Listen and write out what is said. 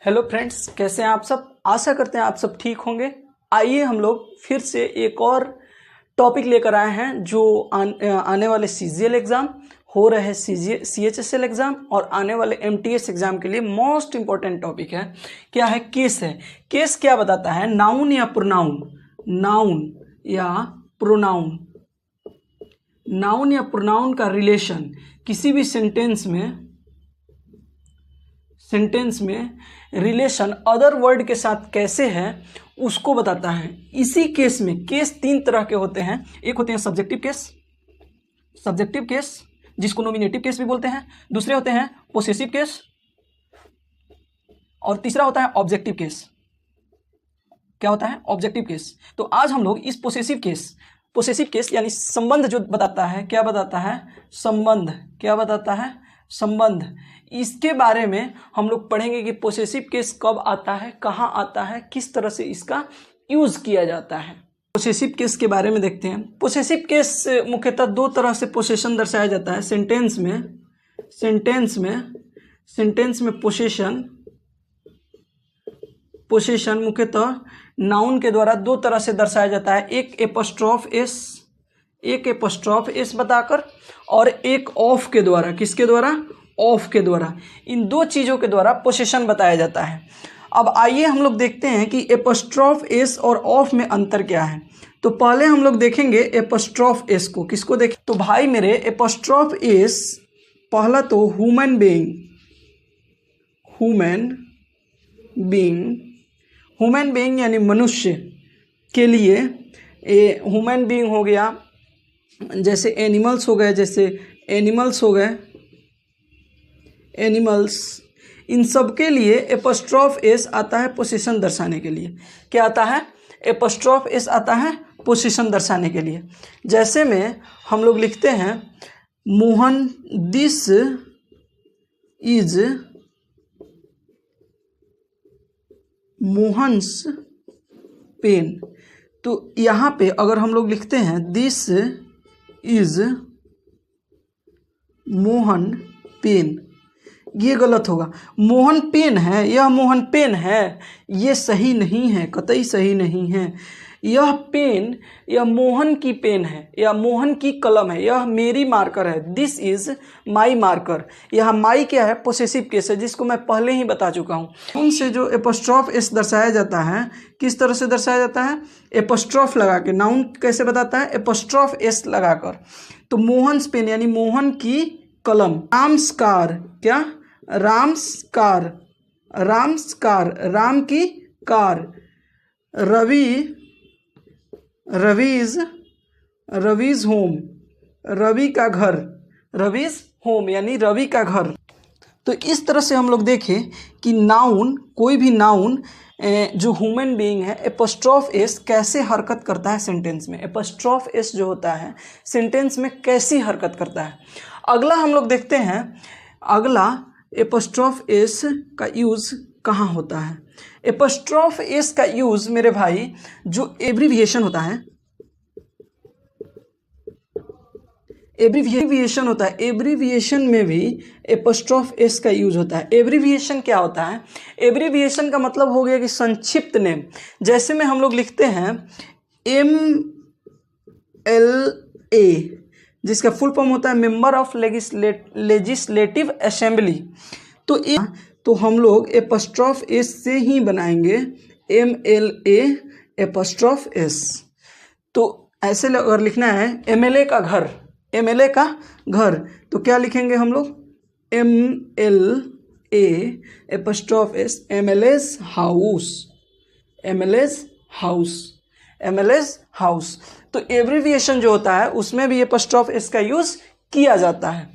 Hello friends, कैसे हैं आप सब। आशा करते हैं आप सब ठीक होंगे। आइए हम लोग फिर से एक और टॉपिक लेकर आए हैं जो आने वाले सीजीएल एग्ज़ाम हो रहे हैं, सीएचएसएल एग्ज़ाम और आने वाले एमटीएस एग्ज़ाम के लिए मोस्ट इम्पॉर्टेंट टॉपिक है। क्या है? केस है। केस क्या बताता है? नाउन या प्रोनाउन, नाउन या प्रोनाउन, नाउन या प्रोनाउन का रिलेशन किसी भी सेंटेंस में रिलेशन अदर वर्ड के साथ कैसे है उसको बताता है। इसी केस में केस तीन तरह के होते हैं। एक होते हैं सब्जेक्टिव केस जिसको नॉमिनेटिव केस भी बोलते हैं, दूसरे होते हैं पोसेसिव केस और तीसरा होता है ऑब्जेक्टिव केस। क्या होता है? Objective case. तो आज हम लोग इस पोसेसिव केस यानी संबंध जो बताता है, क्या बताता है? संबंध। क्या बताता है? संबंध। इसके बारे में हम लोग पढ़ेंगे कि पोसेसिव केस कब आता है, कहाँ आता है, किस तरह से इसका यूज किया जाता है। पोसेसिव केस के बारे में देखते हैं। पोसेसिव केस मुख्यतः दो तरह से पोसेशन दर्शाया जाता है। सेंटेंस में पोसेशन मुख्यतः नाउन के द्वारा दो तरह से दर्शाया जाता है। एक एपोस्ट्रोफ एस बताकर और एक ऑफ के द्वारा। किसके द्वारा? ऑफ के द्वारा। इन दो चीज़ों के द्वारा पोसेशन बताया जाता है। अब आइए हम लोग देखते हैं कि एपोस्ट्रोफ एस और ऑफ में अंतर क्या है। तो पहले हम लोग देखेंगे एपोस्ट्रोफ एस को। किसको देखें? तो भाई मेरे एपोस्ट्रोफ एस पहला तो ह्यूमन बीइंग यानी मनुष्य के लिए। ह्यूमन बीइंग हो गया, जैसे एनिमल्स हो गए, इन सब के लिए एपोस्ट्रोफ एस आता है पोजीशन दर्शाने के लिए। क्या आता है? एपोस्ट्रोफ एस आता है पोजीशन दर्शाने के लिए। जैसे में हम लोग लिखते हैं Mohan, this is Mohan's pen. तो यहाँ पे अगर हम लोग लिखते हैं दिस इज मोहन पेन, ये गलत होगा। मोहन पेन है, यह मोहन पेन है, ये सही नहीं है, कतई सही नहीं है। यह पेन, यह मोहन की पेन है, यह मोहन की कलम है, यह मेरी मार्कर है। This is my marker. यह माई क्या है? पोसेसिव केस है, जिसको मैं पहले ही बता चुका हूँ। उनसे जो एपोस्ट्रोफ एस दर्शाया जाता है, किस तरह से दर्शाया जाता है? एपोस्ट्रोफ लगा के। नाउन कैसे बताता है? एपोस्ट्रोफ एस लगाकर। तो मोहन्स पेन यानी मोहन की कलम। रामस्कार, क्या? रामस्कार, राम की कार। रवीज होम, रवि का घर, रवीज होम यानी रवि का घर। तो इस तरह से हम लोग देखें कि नाउन, कोई भी नाउन जो ह्यूमन बीइंग है, एपोस्ट्रोफ एस कैसे हरकत करता है सेंटेंस में। एपोस्ट्रोफ एस जो होता है सेंटेंस में कैसी हरकत करता है। अगला हम लोग देखते हैं, एपोस्ट्रोफ एस का यूज़ कहाँ होता है। एपोस्ट्रोफ एस का यूज़ मेरे भाई जो एब्रीविएशन होता है, एब्रीविएशन में भी एपोस्ट्रोफ एस का यूज होता है। एब्रीविएशन क्या होता है? एब्रीविएशन का मतलब हो गया कि संक्षिप्त नेम। जैसे में हम लोग लिखते हैं MLA, जिसका फुल फॉर्म होता है मेंबर ऑफ लेजिस्लेटिव असेंबली। तो हम लोग एपोस्ट्रोफ एस से ही बनाएंगे MLA एपोस्ट्रोफ एस। तो ऐसे अगर लिखना है MLA का घर, तो क्या लिखेंगे हम लोग? MLA apostrophe S, MLA's house. तो एब्रीविएशन जो होता है उसमें भी एपोस्ट्रोफ एस का यूज किया जाता है।